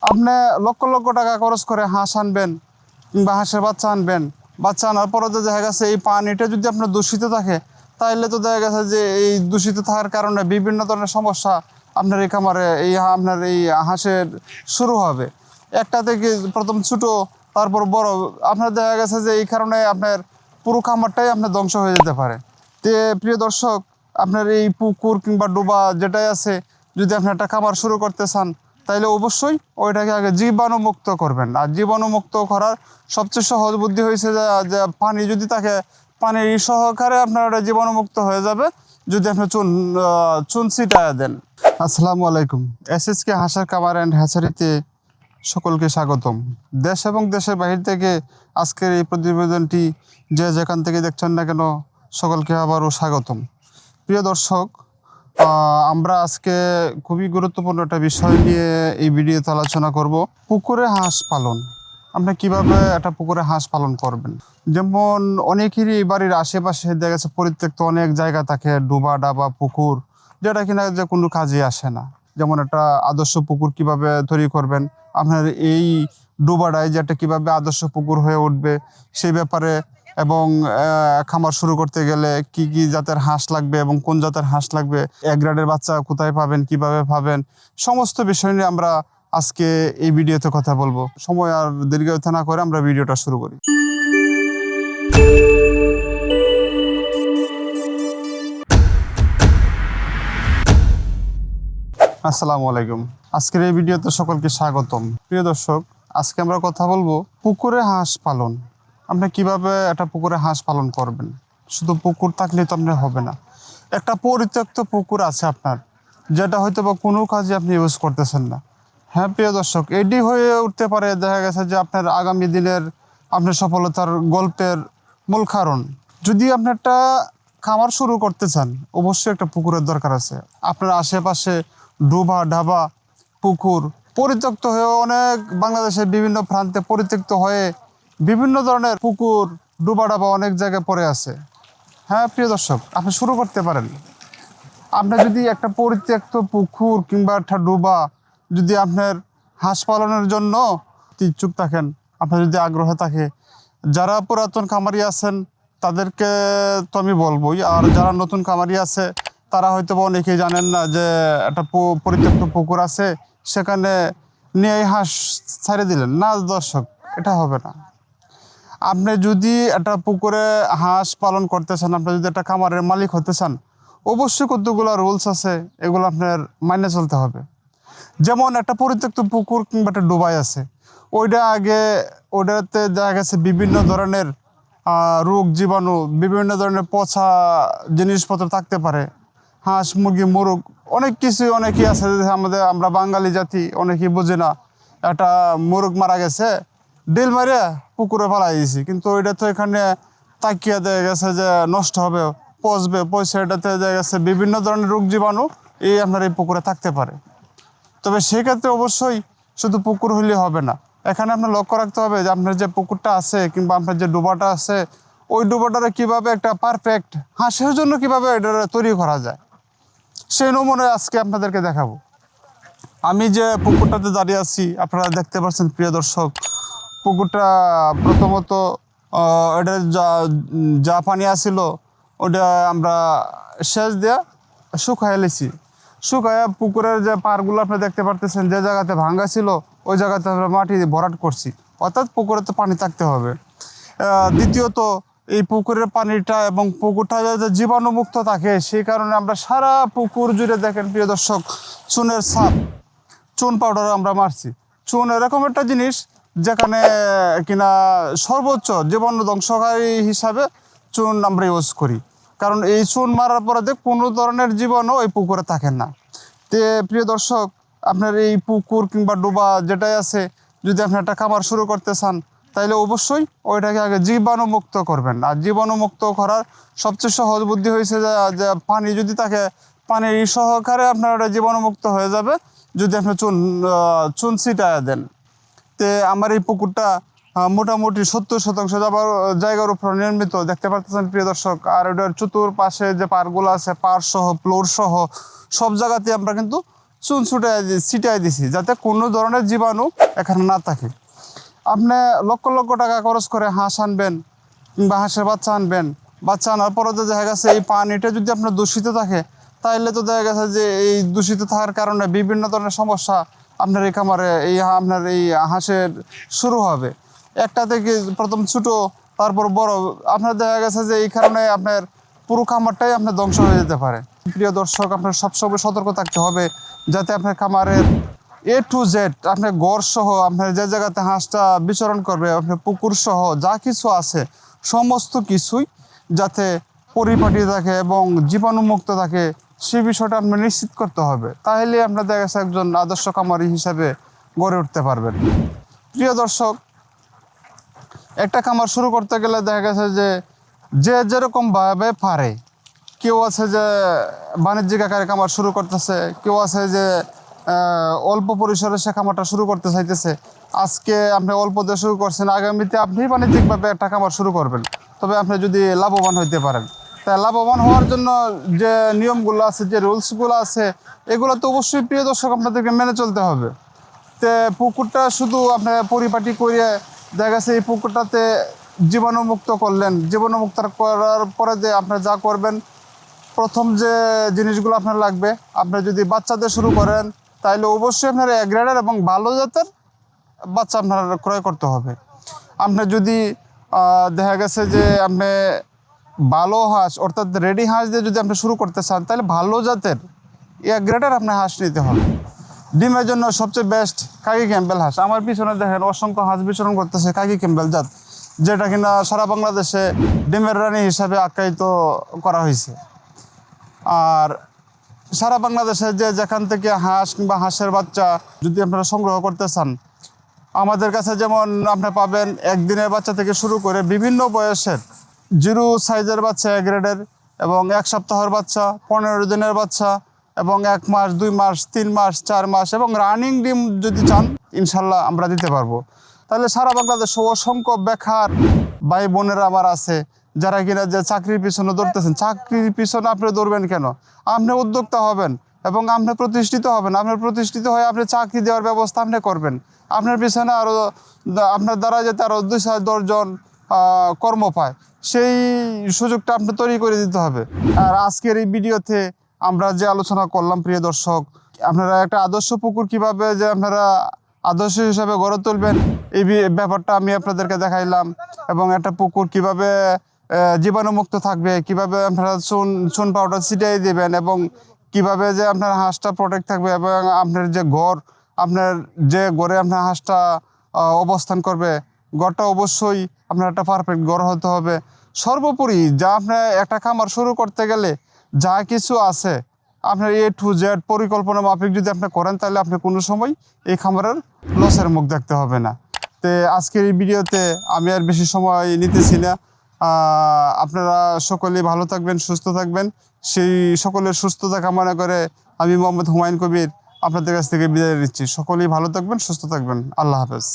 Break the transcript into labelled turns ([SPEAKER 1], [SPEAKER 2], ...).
[SPEAKER 1] আপনি লক্ষ লক্ষ টাকা খরচ করে হাঁস আনবেন কিংবা হাঁসের বাচ্চা আনবেন, বাচ্চা আনার পরে তো দেখা গেছে এই পানিটা যদি আপনার দূষিত থাকে, তাহলে তো দেখা গেছে যে এই দূষিত থাকার কারণে বিভিন্ন ধরনের সমস্যা আপনার এই খামারে আপনার এই হাঁসের শুরু হবে। একটা থেকে প্রথম ছোটো, তারপর বড়, আপনার দেখা গেছে যে এই কারণে আপনার পুরো খামারটাই আপনার ধ্বংস হয়ে যেতে পারে। তে প্রিয় দর্শক, আপনার এই পুকুর কিংবা ডোবা যেটাই আছে, যদি আপনি একটা খামার শুরু করতে চান, তাইলে অবশ্যই ওইটাকে আগে জীবাণুমুক্ত করবেন। আর জীবাণুমুক্ত করার সবচেয়ে সহজ বুদ্ধি হয়েছে যে পানি যদি থাকে, পানির সহকারে আপনার ওটা জীবাণুমুক্ত হয়ে যাবে যদি আপনি চুন ছিটায় দেন। আসসালামু আলাইকুম। SSK হাঁসের খামার অ্যান্ড হ্যাচারিতে সকলকে স্বাগতম। দেশ এবং দেশের বাহির থেকে আজকের এই প্রতিবেদনটি যে যেখান থেকে দেখছেন না কেন, সকলকে আবারও স্বাগতম। প্রিয় দর্শক, আমরা আজকে খুবই গুরুত্বপূর্ণ একটা বিষয় নিয়ে এই ভিডিওতে আলোচনা করব। পুকুরে হাঁস পালন। আপনি কিভাবে একটা পুকুরে হাঁস পালন করবেন। যেমন অনেকেরই বাড়ির আশেপাশে দেখা গেছে পরিত্যক্ত অনেক জায়গা থাকে, ডোবা ডাবা পুকুর, যেটা কিনা যে কোনো কাজে আসে না। যেমন একটা আদর্শ পুকুর কিভাবে তৈরি করবেন, আপনার এই ডোবাটায় যেটা কিভাবে আদর্শ পুকুর হয়ে উঠবে সেই ব্যাপারে, এবং খামার শুরু করতে গেলে কি কি জাতের হাঁস লাগবে এবং কোন জাতের হাঁস লাগবে, এক গ্রেডের বাচ্চা কোথায় পাবেন, কিভাবে পাবেন, সমস্ত বিষয় নিয়ে আমরা আজকে এই ভিডিওতে কথা বলবো। সময় আর দীর্ঘায়িত না করে আমরা ভিডিওটা শুরু করি। আসসালামু আলাইকুম। আজকের এই ভিডিওতে সকলকে স্বাগতম। প্রিয় দর্শক, আজকে আমরা কথা বলবো পুকুরে হাঁস পালন। আপনি কিভাবে একটা পুকুরে হাঁস পালন করবেন। শুধু পুকুর থাকলে তো আপনার হবে না। একটা পরিত্যক্ত পুকুর আছে আপনার, যেটা হয়তো বা কোনো কাজে আপনি ইউজ করতেছেন না। হ্যাঁ প্রিয় দর্শক, এটি হয়ে উঠতে পারে দেখা গেছে যে আপনার আগামী দিনের আপনার সফলতার গল্পের মূল কারণ। যদি আপনি একটা খামার শুরু করতে চান, অবশ্যই একটা পুকুরের দরকার আছে। আপনার আশেপাশে ডোবা ঢাবা পুকুর পরিত্যক্ত হয়ে অনেক বাংলাদেশের বিভিন্ন প্রান্তে পরিত্যক্ত হয়ে বিভিন্ন ধরনের পুকুর ডোবা ডাবা অনেক জায়গায় পড়ে আছে। হ্যাঁ প্রিয় দর্শক, আপনি শুরু করতে পারেন। আপনি যদি একটা পরিত্যক্ত পুকুর কিংবা একটা ডোবা যদি আপনার হাঁস পালনের জন্য ইচ্ছুক থাকেন, আপনার যদি আগ্রহ থাকে, যারা পুরাতন খামারি আছেন তাদেরকে তো আমি বলবোই। আর যারা নতুন খামারি আছে তারা হয়তো বা অনেকেই জানেন না যে একটা পরিত্যক্ত পুকুর আছে, সেখানে নিয়ে হাঁস ছেড়ে দিলেন না। দর্শক, এটা হবে না। আপনি যদি একটা পুকুরে হাঁস পালন করতে চান, আপনি যদি একটা খামারের মালিক হতে চান, অবশ্যই কতগুলো রুলস আছে, এগুলো আপনার মাইনে চলতে হবে। যেমন একটা পরিত্যক্ত পুকুর কিংবা একটা ডোবাই আছে, ওইটাতে দেখা গেছে বিভিন্ন ধরনের রোগ জীবাণু, বিভিন্ন ধরনের পচা জিনিসপত্র থাকতে পারে। হাঁস মুরগি মোরগ অনেক কিছু, অনেকেই আছে আমরা বাঙালি জাতি অনেকেই বুঝি না। একটা মোরগ মারা গেছে, ডিল মারে পুকুরে ফেলাই দিয়েছি, কিন্তু ওইটা তো এখানে তাকিয়ে দেখা গেছে যে নষ্ট হবে, পচবে এটাতে দেখা গেছে বিভিন্ন ধরনের রোগ জীবাণু আপনার এই পুকুরে থাকতে পারে। তবে সেক্ষেত্রে অবশ্যই শুধু পুকুর হইলে হবে না। এখানে আপনার লক্ষ্য রাখতে হবে যে আপনার যে পুকুরটা আছে কিংবা আপনার যে ডোবাটা আছে, ওই ডোবাটারে কীভাবে একটা পারফেক্ট হাঁসের জন্য কীভাবে এটা তৈরি করা যায়, সেই নমুনা আজকে আপনাদেরকে দেখাবো। আমি যে পুকুরটাতে দাঁড়িয়ে আছি আপনারা দেখতে পাচ্ছেন প্রিয় দর্শক, পুকুরটা প্রথমত এটা যা পানি আসছিল ওটা আমরা সেচ দিয়ে শুকাই এলেছি। শুকায়া পুকুরের যে পাড়গুলো আপনি দেখতে পারতেছেন, যে জায়গাতে ভাঙ্গা ছিল ওই জায়গাতে আমরা মাটি ভরাট করছি, অর্থাৎ পুকুরে তো পানি থাকতে হবে। দ্বিতীয়ত, এই পুকুরের পানিটা এবং পুকুরটা যাতে জীবাণুমুক্ত থাকে, সেই কারণে আমরা সারা পুকুর জুড়ে দেখেন প্রিয় দর্শক, চুনের ছাপ, চুন পাউডার আমরা মারছি। চুন এরকম একটা জিনিস যেখানে কিনা সর্বোচ্চ জীবাণু ধ্বংসকারী হিসাবে চুন আমরা ইউজ করি, কারণ এই চুন মারার পরে কোনো ধরনের জীবাণু ওই পুকুরে থাকেন না। তে প্রিয় দর্শক, আপনার এই পুকুর কিংবা ডোবা যেটাই আছে, যদি আপনি একটা খামার শুরু করতে চান, তাইলে অবশ্যই ওইটাকে আগে জীবাণুমুক্ত করবেন। আর জীবাণুমুক্ত করার সবচেয়ে সহজ বুদ্ধি হয়েছে যে পানি যদি থাকে, পানির সহকারে আপনার ওটা জীবাণুমুক্ত হয়ে যাবে যদি আপনি চুন ছিটায় দেন। তে আমার এই পুকুরটা মোটামুটি 70% জায়গার উপর নির্মিত, দেখতে পাচ্ছেন প্রিয় দর্শক। আর ওটার চতুর্পাশে যে পাড়গুলো আছে, পাড় সহ ফ্লোর সহ সব জায়গাতে আমরা কিন্তু চুন ছিটাই দিছি, যাতে কোনো ধরনের জীবাণু এখানে না থাকে। আপনি লক্ষ লক্ষ টাকা খরচ করে হাঁস আনবেন কিংবা হাঁসের বাচ্চা আনবেন, বাচ্চা আনার পরে তো দেখা গেছে এই পানিটা যদি আপনার দূষিত থাকে, তাহলে তো দেখা গেছে যে এই দূষিত থাকার কারণে বিভিন্ন ধরনের সমস্যা আপনার এই খামারে আপনার এই হাঁসের শুরু হবে। একটা থেকে প্রথম ছোটো, তারপর বড়, আপনার দেখা গেছে যে এই কারণে আপনার পুরো খামারটাই আপনার ধ্বংস হয়ে যেতে পারে। প্রিয় দর্শক, আপনার সবসময় সতর্ক থাকতে হবে, যাতে আপনার খামারের A to Z আপনার গড় সহ আপনার যে জায়গাতে হাঁসটা বিচরণ করবে, আপনার পুকুর সহ যা কিছু আছে সমস্ত কিছুই যাতে পরিপাটি থাকে এবং জীবাণুমুক্ত থাকে, সেই বিষয়টা আপনার নিশ্চিত করতে হবে। তাহলে আপনার দেখা গেছে একজন আদর্শ খামারি হিসাবে গড়ে উঠতে পারবেন। প্রিয় দর্শক, একটা খামার শুরু করতে গেলে দেখা গেছে যে যে যেরকমভাবে পারে, কেউ আছে যে বাণিজ্যিক আকারে খামার শুরু করতেছে, কেউ আছে যে অল্প পরিসরে সে খামারটা শুরু করতে চাইতেছে। আজকে আপনি অল্প দিয়ে শুরু করছেন, আগামীতে আপনি বাণিজ্যিকভাবে একটা খামার শুরু করবেন, তবে আপনি যদি লাভবান হইতে পারেন। তাই লাভবান হওয়ার জন্য যে নিয়মগুলো আছে, যে রুলসগুলো আছে, এগুলো তো অবশ্যই প্রিয় দর্শক আপনাদেরকে মেনে চলতে হবে। তে পুকুরটা শুধু আপনার পরিপাটি করে দেখা গেছে এই পুকুরটাতে জীবাণুমুক্ত করলেন, জীবাণুমুক্ত করার পরে যে আপনার যা করবেন, প্রথম যে জিনিসগুলো আপনার লাগবে, আপনার যদি বাচ্চাদের শুরু করেন তাহলে অবশ্যই আপনার A গ্রেডের এবং ভালো জাতের বাচ্চা আপনার ক্রয় করতে হবে। আপনার যদি দেখা গেছে যে আপনি ভালো হাঁস অর্থাৎ রেডি হাঁস দিয়ে যদি আপনি শুরু করতে চান, তাহলে ভালো জাতের A গ্রেডের আপনার হাঁস নিতে হবে। ডিমের জন্য সবচেয়ে বেস্ট কাকি ক্যাম্বেল হাঁস। আমার পিছনে দেখেন অসংখ্য হাঁস বিচরণ করতেছে কাকি ক্যাম্বেল জাত, যেটা কিনা সারা বাংলাদেশে ডিমের রানী হিসাবে আখ্যায়িত করা হয়েছে। আর সারা বাংলাদেশে যে যেখান থেকে হাঁস কিংবা হাঁসের বাচ্চা যদি আপনারা সংগ্রহ করতে চান, আমাদের কাছে যেমন আপনি পাবেন একদিনের বাচ্চা থেকে শুরু করে বিভিন্ন বয়সের 0 সাইজের বাচ্চা A গ্রেডের, এবং 1 সপ্তাহের বাচ্চা, 15 দিনের বাচ্চা, এবং 1 মাস, 2 মাস, 3 মাস, 4 মাস, এবং রানিং ডিম যদি চান ইনশাল্লাহ আমরা দিতে পারবো। তাহলে সারা বাংলাদেশে অসংখ্য বেকার ভাই বোনেরা আমার আছে, যারা কিনা যে চাকরির পিছনে দৌড়তেছেন। চাকরির পিছনে আপনি দৌড়বেন কেন? আপনি উদ্যোক্তা হবেন এবং আপনি প্রতিষ্ঠিত হবেন। আপনার প্রতিষ্ঠিত হয়ে আপনি চাকরি দেওয়ার ব্যবস্থা আপনি করবেন। আপনার পিছনে আরও আপনার দ্বারা যাতে আরও 2-10 জন কর্ম পায়, সেই সুযোগটা আপনি তৈরি করে দিতে হবে। আর আজকের এই ভিডিওতে আমরা যে আলোচনা করলাম প্রিয় দর্শক, আপনারা একটা আদর্শ পুকুর কিভাবে যে আপনারা আদর্শ হিসাবে গড়ে তুলবেন, এই ব্যাপারটা আমি আপনাদেরকে দেখাইলাম। এবং একটা পুকুর কিভাবে জীবাণুমুক্ত থাকবে, কিভাবে আপনারা চুন পাউডার ছিটিয়ে দেবেন, এবং কিভাবে যে আপনার হাঁসটা প্রোটেক্ট থাকবে, এবং আপনার যে ঘর, আপনার যে ঘরে আপনার হাঁসটা অবস্থান করবে, ঘরটা অবশ্যই আপনার একটা পারফেক্ট ঘর হতে হবে। সর্বোপরি যা আপনার একটা খামার শুরু করতে গেলে যা কিছু আছে আপনার A to Z পরিকল্পনা মাফিক যদি আপনি করেন, তাহলে আপনি কোনো সময় এই খামারের লসের মুখ দেখতে হবে না। তো আজকের এই ভিডিওতে আমি আর বেশি সময় নিতেছি না। আপনারা সকলেই ভালো থাকবেন, সুস্থ থাকবেন, সেই সকলের সুস্থতা কামনা করে আমি মোহাম্মদ হুমায়ুন কবির আপনাদের কাছ থেকে বিদায় নিচ্ছি। সকলেই ভালো থাকবেন, সুস্থ থাকবেন। আল্লাহ হাফেজ।